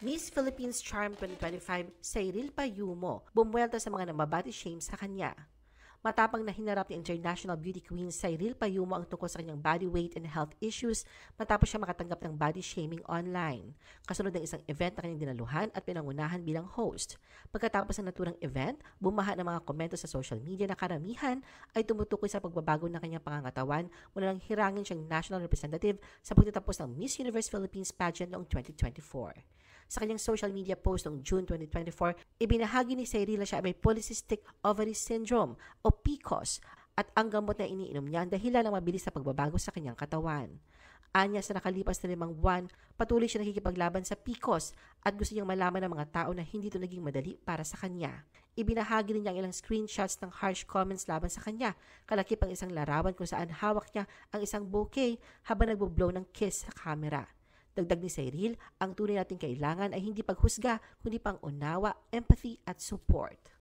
Miss Philippines Charm 2025, Cyril Payumo, bumuwelta sa mga nambabody shame sa kanya. Matapang na hinarap ni International Beauty Queen Cyril Payumo ang tungkol sa kanyang body weight and health issues matapos siya makatanggap ng body shaming online. Kasunod ng isang event na kanyang dinaluhan at pinangunahan bilang host. Pagkatapos ng naturang event, bumaha ng mga komento sa social media na karamihan ay tumutukoy sa pagbabago ng kanyang pangangatawan mula nang hirangin siyang national representative sa pagtatapos ng Miss Universe Philippines pageant noong 2024. Sa kanyang social media post noong June 2024, ibinahagi ni Cyril na siya ay may polycystic ovary syndrome o PCOS at ang gamot na iniinom niya ang dahilan ng mabilis na pagbabago sa kanyang katawan. Anya sa nakalipas na 5 buwan, patuloy siya nakikipaglaban sa PCOS at gusto niyang malaman ng mga tao na hindi ito naging madali para sa kanya. Ibinahagi rin niya ang ilang screenshots ng harsh comments laban sa kanya, kalakip ang isang larawan kung saan hawak niya ang isang bouquet habang nagbo-blow ng kiss sa camera. Dagdag ni Cyril, ang tunay nating kailangan ay hindi paghusga, kundi pang-unawa, empathy at support.